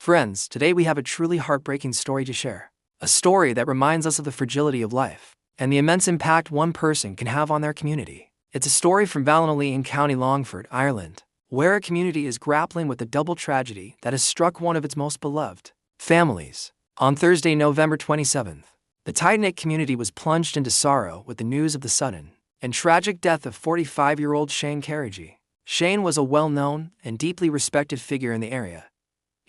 Friends, today we have a truly heartbreaking story to share. A story that reminds us of the fragility of life and the immense impact one person can have on their community. It's a story from Ballinalee in County Longford, Ireland, where a community is grappling with the double tragedy that has struck one of its most beloved families. On Thursday, November 27th, the tight-knit community was plunged into sorrow with the news of the sudden and tragic death of 45-year-old Shane Carrigy. Shane was a well-known and deeply respected figure in the area.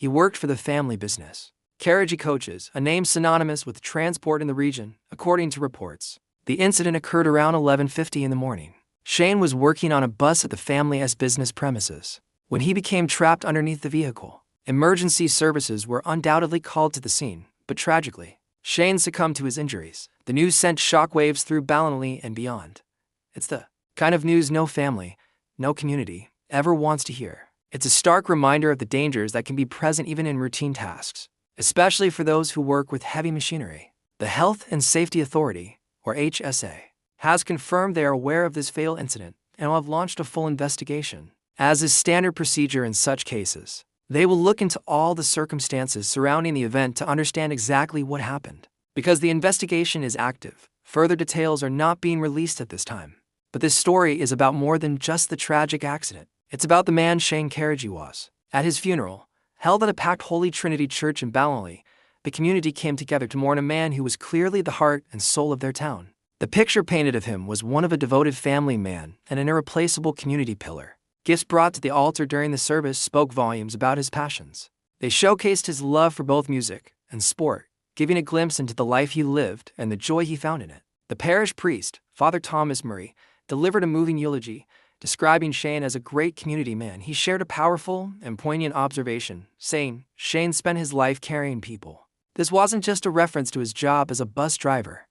He worked for the family business Carrigy Coaches, a name synonymous with transport in the region, according to reports. The incident occurred around 11:50 in the morning. Shane was working on a bus at the family's business premises when he became trapped underneath the vehicle. Emergency services were undoubtedly called to the scene, but tragically, Shane succumbed to his injuries. The news sent shockwaves through Ballinalee and beyond. It's the kind of news no family, no community, ever wants to hear. It's a stark reminder of the dangers that can be present even in routine tasks, especially for those who work with heavy machinery. The Health and Safety Authority, or HSA, has confirmed they are aware of this fatal incident and will have launched a full investigation. As is standard procedure in such cases, they will look into all the circumstances surrounding the event to understand exactly what happened. Because the investigation is active, further details are not being released at this time. But this story is about more than just the tragic accident. It's about the man Shane Carrigy was. At his funeral, held at a packed Holy Trinity Church in Ballinalee, the community came together to mourn a man who was clearly the heart and soul of their town. The picture painted of him was one of a devoted family man and an irreplaceable community pillar. Gifts brought to the altar during the service spoke volumes about his passions. They showcased his love for both music and sport, giving a glimpse into the life he lived and the joy he found in it. The parish priest, Father Thomas Murray, delivered a moving eulogy, describing Shane as a great community man. He shared a powerful and poignant observation, saying, "Shane spent his life carrying people." This wasn't just a reference to his job as a bus driver.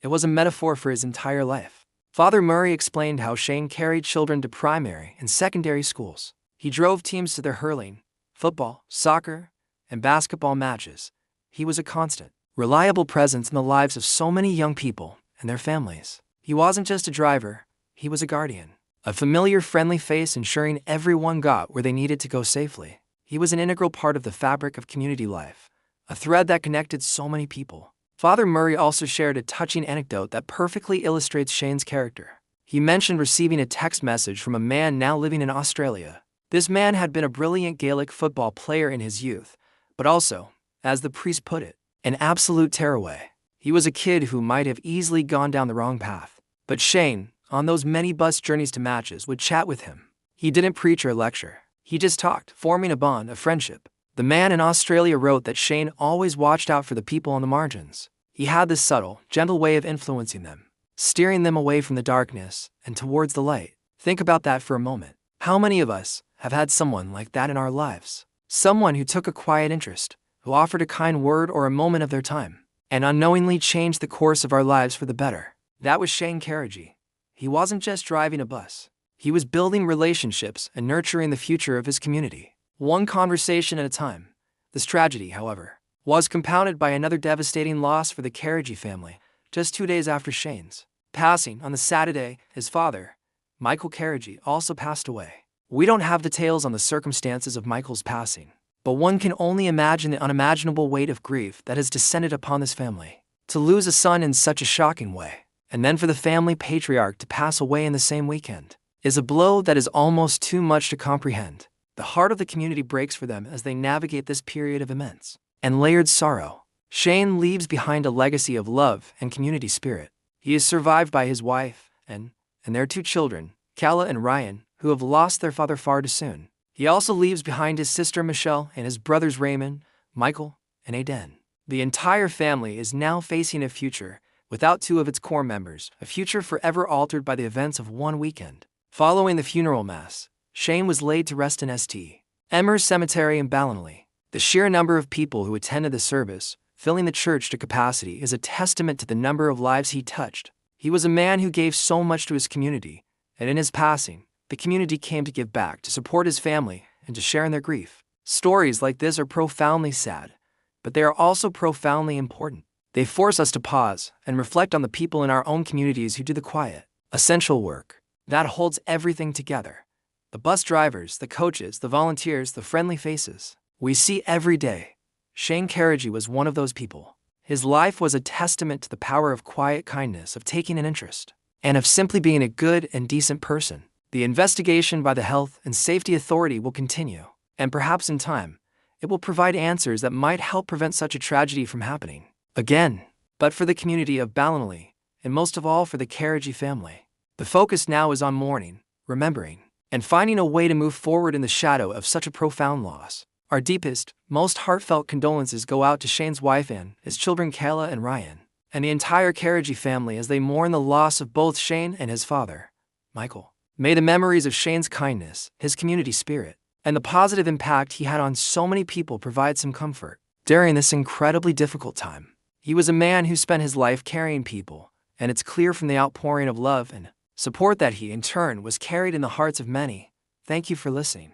It was a metaphor for his entire life. Father Murray explained how Shane carried children to primary and secondary schools. He drove teams to their hurling, football, soccer, and basketball matches. He was a constant, reliable presence in the lives of so many young people and their families. He wasn't just a driver, he was a guardian. A familiar, friendly face ensuring everyone got where they needed to go safely. He was an integral part of the fabric of community life, a thread that connected so many people. Father Murray also shared a touching anecdote that perfectly illustrates Shane's character. He mentioned receiving a text message from a man now living in Australia. This man had been a brilliant Gaelic football player in his youth, but also, as the priest put it, an absolute tearaway. He was a kid who might have easily gone down the wrong path. But Shane, on those many bus journeys to matches, would chat with him. He didn't preach or lecture. He just talked, forming a bond, a friendship. The man in Australia wrote that Shane always watched out for the people on the margins. He had this subtle, gentle way of influencing them, steering them away from the darkness and towards the light. Think about that for a moment. How many of us have had someone like that in our lives? Someone who took a quiet interest, who offered a kind word or a moment of their time, and unknowingly changed the course of our lives for the better. That was Shane Carrigy. He wasn't just driving a bus. He was building relationships and nurturing the future of his community, one conversation at a time. This tragedy, however, was compounded by another devastating loss for the Carrigy family. Just 2 days after Shane's passing on the Saturday, his father, Michael Carrigy, also passed away. We don't have details on the circumstances of Michael's passing, but one can only imagine the unimaginable weight of grief that has descended upon this family. To lose a son in such a shocking way, and then for the family patriarch to pass away in the same weekend, is a blow that is almost too much to comprehend. The heart of the community breaks for them as they navigate this period of immense and layered sorrow. Shane leaves behind a legacy of love and community spirit. He is survived by his wife and their 2 children, Calla and Ryan, who have lost their father far too soon. He also leaves behind his sister Michelle and his brothers Raymond, Michael, and Aidan. The entire family is now facing a future without 2 of its core members, a future forever altered by the events of one weekend. Following the funeral mass, Shane was laid to rest in St. Emmer's Cemetery in Ballinalee. The sheer number of people who attended the service, filling the church to capacity, is a testament to the number of lives he touched. He was a man who gave so much to his community, and in his passing, the community came to give back, to support his family, and to share in their grief. Stories like this are profoundly sad, but they are also profoundly important. They force us to pause and reflect on the people in our own communities who do the quiet, essential work that holds everything together. The bus drivers, the coaches, the volunteers, the friendly faces. we see every day. Shane Carrigy was one of those people. His life was a testament to the power of quiet kindness, of taking an interest, and of simply being a good and decent person. The investigation by the Health and Safety Authority will continue, and perhaps in time, it will provide answers that might help prevent such a tragedy from happening again. But for the community of Ballinalee, and most of all for the Carrigy family, the focus now is on mourning, remembering, and finding a way to move forward in the shadow of such a profound loss. Our deepest, most heartfelt condolences go out to Shane's wife Anne, his children Kayla and Ryan, and the entire Carrigy family as they mourn the loss of both Shane and his father, Michael. May the memories of Shane's kindness, his community spirit, and the positive impact he had on so many people provide some comfort during this incredibly difficult time. He was a man who spent his life carrying people, and it's clear from the outpouring of love and support that he, in turn, was carried in the hearts of many. Thank you for listening.